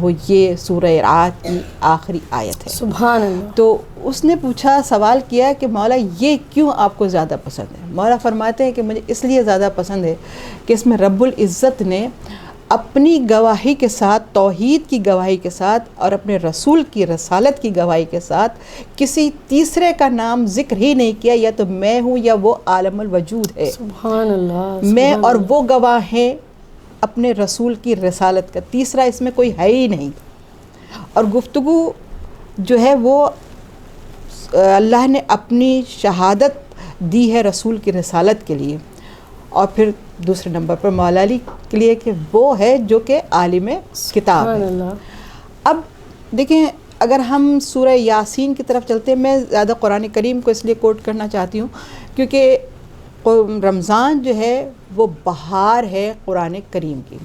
وہ یہ سورہ رعد کی آخری آیت ہے. سبحان اللہ. تو اس نے پوچھا، سوال کیا کہ مولا یہ کیوں آپ کو زیادہ پسند ہے؟ مولا فرماتے ہیں کہ مجھے اس لیے زیادہ پسند ہے کہ اس میں رب العزت نے اپنی گواہی کے ساتھ، توحید کی گواہی کے ساتھ اور اپنے رسول کی رسالت کی گواہی کے ساتھ کسی تیسرے کا نام ذکر ہی نہیں کیا، یا تو میں ہوں یا وہ عالم الوجود ہے. سبحان اللہ. میں اور وہ گواہ ہیں اپنے رسول کی رسالت کا، تیسرا اس میں کوئی ہے ہی نہیں. اور گفتگو جو ہے وہ اللہ نے اپنی شہادت دی ہے رسول کی رسالت کے لیے، اور پھر دوسرے نمبر پر مولا علی کے لیے کہ وہ ہے جو کہ عالم کتاب ہے. اب دیکھیں، اگر ہم سورہ یاسین کی طرف چلتے ہیں، میں زیادہ قرآن کریم کو اس لیے کوٹ کرنا چاہتی ہوں کیونکہ رمضان جو ہے وہ بہار ہے قرآن کریم کی.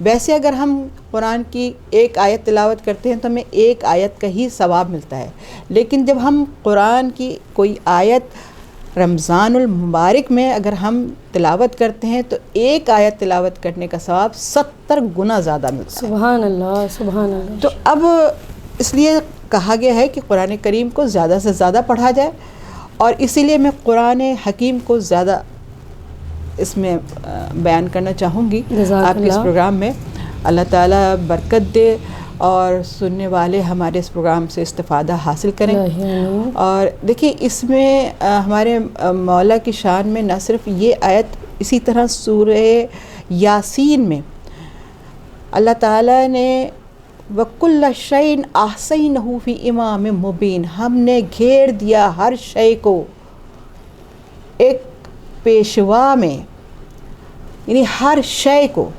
ویسے اگر ہم قرآن کی ایک آیت تلاوت کرتے ہیں تو ہمیں ایک آیت کا ہی ثواب ملتا ہے، لیکن جب ہم قرآن کی کوئی آیت رمضان المبارک میں اگر ہم تلاوت کرتے ہیں تو ایک آیت تلاوت کرنے کا ثواب 70 گنا زیادہ ملتا ہے. سبحان اللہ. سبحان اللہ. تو اب اس لیے کہا گیا ہے کہ قرآن کریم کو زیادہ سے زیادہ پڑھا جائے، اور اسی لیے میں قرآن حکیم کو زیادہ اس میں بیان کرنا چاہوں گی آپ کے اس پروگرام میں. اللہ تعالیٰ برکت دے اور سننے والے ہمارے اس پروگرام سے استفادہ حاصل کریں. اور دیکھیں، اس میں ہمارے مولا کی شان میں نہ صرف یہ آیت، اسی طرح سورہ یاسین میں اللہ تعالیٰ نے وَكُلَّ شَيْءٍ أَحْصَيْنَاهُ فِي إِمَامٍ مُبِينٍ، ہم نے گھیر دیا ہر شے کو ایک پیشوا میں، یعنی ہر شے کو،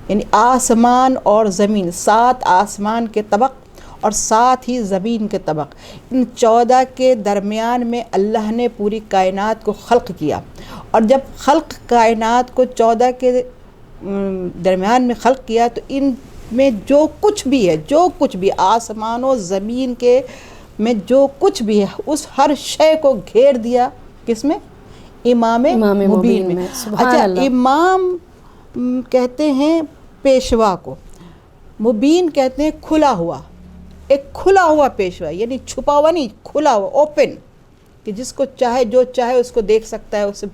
یعنی آسمان اور زمین، 7 آسمان کے طبق اور 7 ہی زمین کے طبق، ان 14 کے درمیان میں اللہ نے پوری کائنات کو خلق کیا. اور جب خلق کائنات کو 14 کے درمیان میں خلق کیا تو ان میں جو کچھ بھی ہے، جو کچھ بھی آسمان و زمین کے میں جو کچھ بھی ہے، اس ہر شے کو گھیر دیا کس میں؟ امام مبین میں. اچھا، امام کہتے ہیں پیشوا کو، مبین کہتے ہیں کھلا ہوا. ایک کھلا ہوا پیشوا، یعنی چھپا ہوا نہیں، کھلا ہوا، اوپن، کہ جس کو چاہے جو چاہے اس کو دیکھ سکتا ہے، اس سے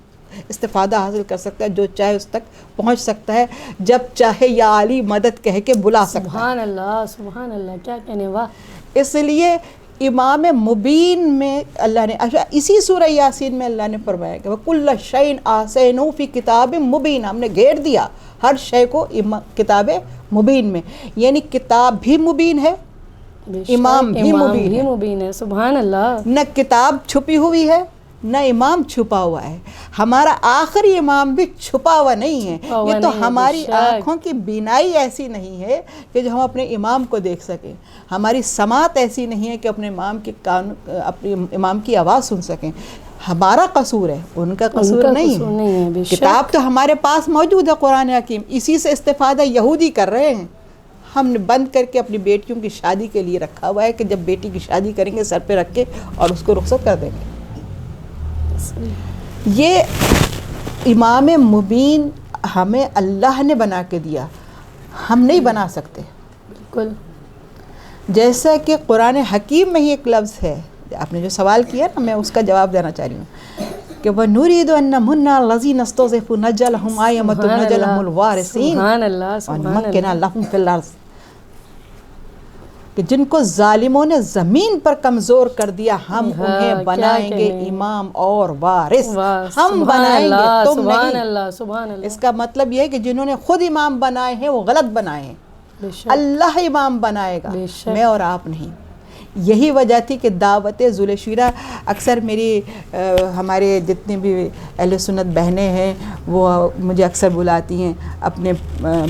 استفادہ حاصل کر سکتا ہے، جو چاہے اس تک پہنچ سکتا ہے، جب چاہے یا علی مدد کہہ کے بلا سکتا ہے. سبحان اللہ. سبحان اللہ. کیا کہنے واہ. اس لیے امام مبین میں اللہ نے، اسی سورہ یاسین میں اللہ نے فرمایا کہ وَكُلَّ شَيْءٍ أَحْصَيْنَاهُ فِي كِتَابٍ مُبِينٍ، ہم نے گھیر دیا ہر شے کو کتاب مبین میں. یعنی کتاب بھی مبین ہے، امام بھی مبین ہے. سبحان اللہ. نہ کتاب چھپی ہوئی ہے نہ امام چھپا ہوا ہے. ہمارا آخری امام بھی چھپا ہوا نہیں ہے. یہ تو ہماری آنکھوں کی بینائی ایسی نہیں ہے کہ جو ہم اپنے امام کو دیکھ سکیں، ہماری سماعت ایسی نہیں ہے کہ اپنے امام کی آواز سن سکیں. ہمارا قصور ہے، ان کا قصور نہیں ہے. کتاب تو ہمارے پاس موجود ہے قرآن حکیم، اسی سے استفادہ یہودی کر رہے ہیں. ہم نے بند کر کے اپنی بیٹیوں کی شادی کے لیے رکھا ہوا ہے کہ جب بیٹی کی شادی کریں گے سر پہ رکھ کے اور اس کو رخصت کر دیں گے. یہ امام مبین ہمیں اللہ نے بنا کے دیا، ہم نہیں بنا سکتے. بالکل. جیسا کہ قرآن حکیم میں ہی ایک لفظ ہے، آپ نے جو سوال کیا نا، میں اس کا جواب دینا چاہ رہی ہوں کہ وَنُرِيدُ أَن نَّمُنَّ عَلَى الَّذِينَ اسْتُضْعِفُوا نَجْعَلْهُمْ أَئِمَّةً وَنَجْعَلْهُمُ الْوَارِثِينَ سبحان اللہ. وَنُمَكِّنَ لَهُمْ فِي الْأَرْضِ، کہ جن کو ظالموں نے زمین پر کمزور کر دیا ہم انہیں بنائیں گے امام اور وارث. ہم بنائیں گے، تم نہیں. سبحان اللہ. اس کا مطلب یہ ہے کہ جنہوں نے خود امام بنائے ہیں وہ غلط بنائے ہیں. اللہ امام بنائے گا، میں اور آپ نہیں. یہی وجہ تھی کہ دعوت ذوال شیرہ اکثر ہمارے جتنے بھی اہل سنت بہنیں ہیں وہ مجھے اکثر بلاتی ہیں اپنے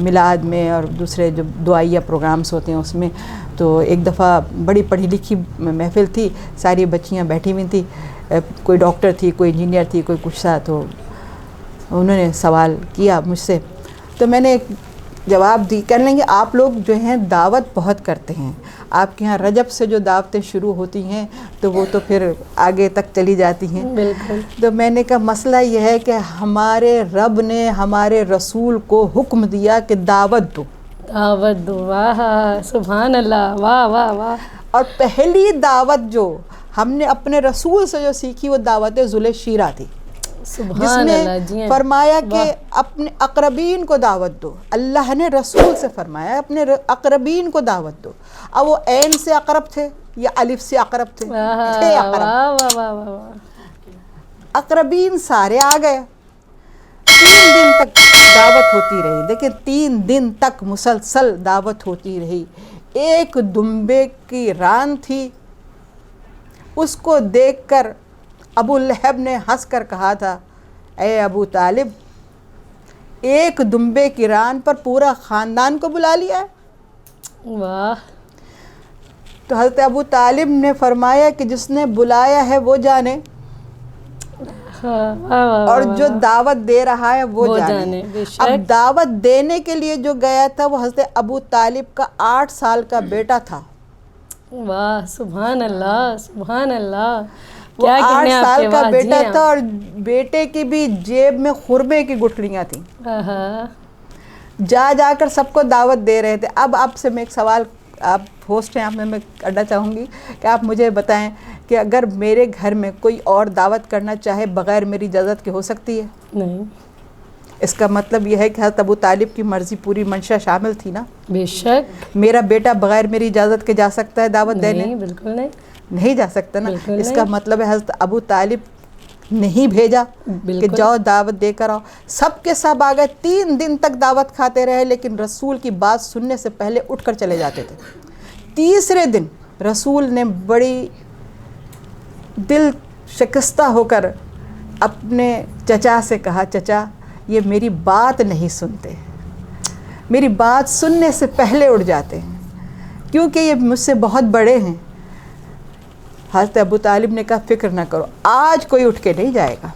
میلاد میں اور دوسرے جو دعائیہ پروگرامز ہوتے ہیں اس میں. تو ایک دفعہ بڑی پڑھی لکھی محفل تھی، ساری بچیاں بیٹھی ہوئی تھیں، کوئی ڈاکٹر تھی، کوئی انجینئر تھی، کوئی کچھ تھا. تو انہوں نے سوال کیا مجھ سے، تو میں نے جواب دی. کہنے لگے آپ لوگ جو ہیں دعوت بہت کرتے ہیں، آپ کے ہاں رجب سے جو دعوتیں شروع ہوتی ہیں تو وہ تو پھر آگے تک چلی جاتی ہیں. بالکل. تو میں نے کہا مسئلہ یہ ہے کہ ہمارے رب نے ہمارے رسول کو حکم دیا کہ دعوت دو. دعوت دو، واہ سبحان اللہ، واہ واہ واہ. اور پہلی دعوت جو ہم نے اپنے رسول سے جو سیکھی وہ دعوت ذل شیرہ تھی، جس سبحان اللہ. جی میں فرمایا کہ اپنے اقربین کو دعوت دو. اللہ نے رسول سے فرمایا اپنے اقربین کو دعوت دو. اب وہ عین سے اقرب تھے یا الف سے اقرب تھے؟ تھے اقرب. واہ واہ واہ واہ. اقربین سارے آ گئے. 3 دن تک دعوت ہوتی رہی. دیکھیں 3 دن تک مسلسل دعوت ہوتی رہی. ایک دمبے کی ران تھی، اس کو دیکھ کر ابو لہب نے ہنس کر کہا تھا اے ابو طالب، ایک دمبے کی ران پر پورا خاندان کو بلا لیا ہے. واہ. تو حضرت ابو طالب نے فرمایا کہ جس نے بلایا ہے وہ جانے، اور جو دعوت دے رہا ہے وہ جانے. اب دعوت دینے کے لیے جو گیا تھا وہ حضرت ابو طالب کا 8 سال کا بیٹا تھا. واہ سبحان اللہ سبحان اللہ. وہ 8 سال کا بیٹا تھا اور بیٹے کی بھی جیب میں خرمے کی گٹھلیاں تھیں. جا جا کر سب کو دعوت دے رہے تھے. اب آپ سے میں ایک سوال، آپ ہوسٹ ہیں، آپ میں کرنا چاہوں گی کہ آپ مجھے بتائیں کہ اگر میرے گھر میں کوئی اور دعوت کرنا چاہے بغیر میری اجازت کے ہو سکتی ہے؟ نہیں. اس کا مطلب یہ ہے کہ حضرت ابو طالب کی مرضی پوری منشا شامل تھی نا. بے شک. میرا بیٹا بغیر میری اجازت کے جا سکتا ہے دعوت دینے؟ نہیں بالکل نہیں. نہیں جا سکتا نا. اس کا مطلب ہے حضرت ابو طالب نہیں بھیجا کہ جاؤ دعوت دے کر آؤ. سب کے سب آ گئے. 3 دن تک دعوت کھاتے رہے لیکن رسول کی بات سننے سے پہلے اٹھ کر چلے جاتے تھے. تیسرے دن رسول نے بڑی دل شکستہ ہو کر اپنے چچا سے کہا چچا یہ میری بات نہیں سنتے، میری بات سننے سے پہلے اٹھ جاتے ہیں کیونکہ یہ مجھ سے بہت بڑے ہیں. حضرت ابو طالب نے کہا فکر نہ کرو، آج کوئی اٹھ کے نہیں جائے گا.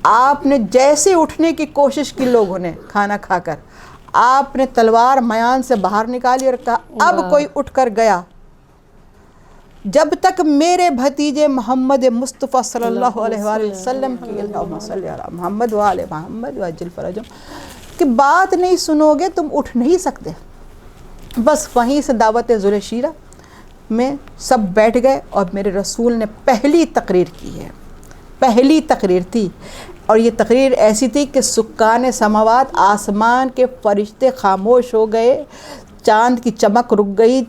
آپ نے جیسے اٹھنے کی کوشش کی لوگوں نے کھانا کھا کر، آپ نے تلوار میان سے باہر نکالی اور کہا اب کوئی اٹھ کر گیا جب تک میرے بھتیجے محمد مصطفیٰ صلی اللہ علیہ وآلہ وسلم کی اللہم صلی علی محمد وآل محمد وعجل فرجہم کہ بات نہیں سنو گے تم اٹھ نہیں سکتے. بس وہیں سے دعوت ذل شیرہ میں سب بیٹھ گئے اور میرے رسول نے پہلی تقریر کی ہے. پہلی تقریر تھی اور یہ تقریر ایسی تھی کہ سکان سماوات، آسمان کے فرشتے خاموش ہو گئے، چاند کی چمک رک گئی،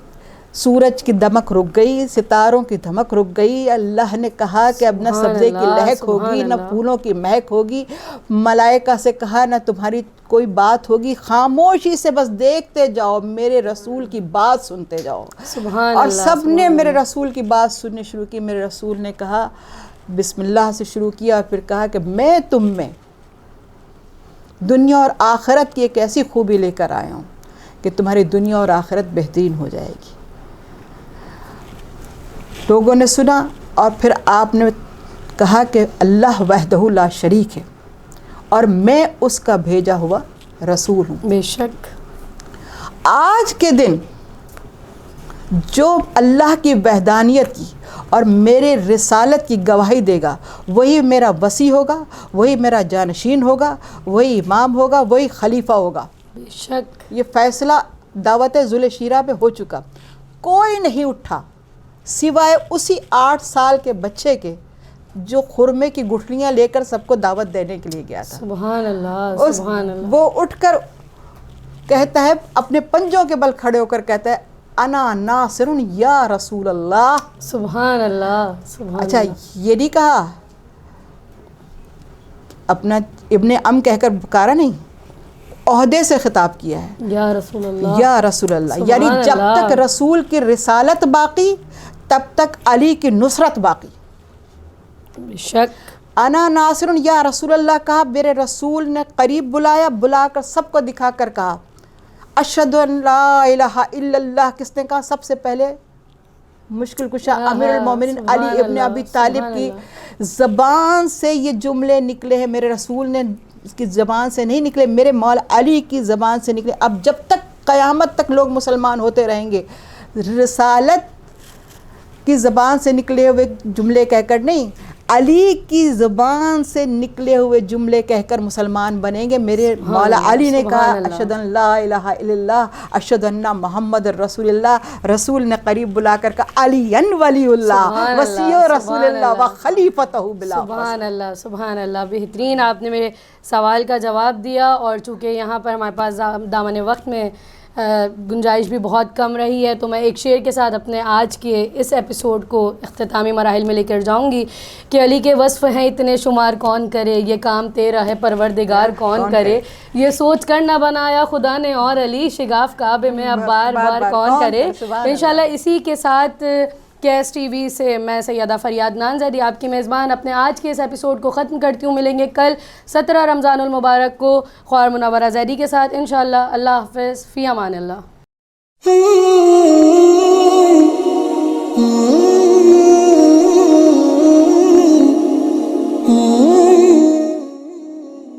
سورج کی دمک رک گئی، ستاروں کی دھمک رک گئی. اللہ نے کہا کہ اب نہ سبزے کی لہک ہوگی نہ پھولوں کی مہک ہوگی. ملائکہ سے کہا نہ تمہاری کوئی بات ہوگی، خاموشی سے بس دیکھتے جاؤ، میرے رسول کی بات سنتے جاؤ. اور سب نے میرے رسول کی بات سننے شروع کی. میرے رسول نے کہا بسم اللہ سے شروع کیا اور پھر کہا کہ میں تم میں دنیا اور آخرت کی ایک ایسی خوبی لے کر آیا ہوں کہ تمہاری دنیا اور آخرت بہترین ہو جائے گی. لوگوں نے سنا اور پھر آپ نے کہا کہ اللہ وحدہ لا شریک ہے اور میں اس کا بھیجا ہوا رسول ہوں. بے شک. آج کے دن جو اللہ کی وحدانیت کی اور میرے رسالت کی گواہی دے گا وہی میرا وصی ہوگا، وہی میرا جانشین ہوگا، وہی امام ہوگا، وہی خلیفہ ہوگا. بے شک. یہ فیصلہ دعوت ذل شیرہ میں ہو چکا. کوئی نہیں اٹھا سوائے اسی 8 سال کے بچے کے جو خرمے کی گٹھلیاں لے کر سب کو دعوت دینے کے لیے گیا تھا. سبحان اللہ سبحان اللہ. وہ اٹھ کر کہتا ہے، اپنے پنجوں کے بل کھڑے ہو کر کہتا ہے انا ناصر یا رسول اللہ. سبحان اللہ سبحان. اچھا یہ نہیں کہا، اپنا ابن ام کہہ کر پکارا نہیں، عہدے سے خطاب کیا ہے یا رسول اللہ یا رسول اللہ. یعنی جب تک رسول کی رسالت باقی تب تک علی کی نصرت باقی. بے شک. انا ناصر یا رسول اللہ کہا. میرے رسول نے قریب بلایا، بلا کر سب کو دکھا کر کہا اشہد ان لا الہ الا اللہ. کس نے کہا؟ سب سے پہلے مشکل کشا امیر المومنین علی ابن ابی طالب کی زبان سے یہ جملے نکلے ہیں. میرے رسول نے اس کی زبان سے نہیں نکلے، میرے مولا علی کی زبان سے نکلے. اب جب تک قیامت تک لوگ مسلمان ہوتے رہیں گے، رسالت کی زبان سے نکلے ہوئے جملے کہہ کر نہیں، علی کی زبان سے نکلے ہوئے جملے کہہ کر مسلمان بنیں گے. میرے مولا علی نے کہا اشہد ان لا الہ الا اللہ اشہد ان محمد رسول اللہ. رسول نے قریب بلا کر کہا علی ولی اللہ وصی رسول اللہ و خلیفتہ بلا. سبحان اللہ سبحان اللہ. بہترین آپ نے میرے سوال کا جواب دیا. اور چونکہ یہاں پر ہمارے پاس دامن وقت میں گنجائش بھی بہت کم رہی ہے، تو میں ایک شعر کے ساتھ اپنے آج کے اس ایپیسوڈ کو اختتامی مراحل میں لے کر جاؤں گی کہ علی کے وصف ہیں اتنے شمار کون کرے، یہ کام تیرا ہے پروردگار کون کرے، یہ سوچ کر نہ بنایا خدا نے اور علی شگاف کعبے میں اب بار بار کون کرے. انشاءاللہ اسی کے ساتھ کیس ٹی وی سے میں سیدہ فریاد نانزدی آپ کی میزبان اپنے آج کے اس ایپیسوڈ کو ختم کرتی ہوں. ملیں گے کل 17 رمضان المبارک کو خوار منورہ زیدی کے ساتھ انشاءاللہ. اللہ حافظ، فی امان اللہ.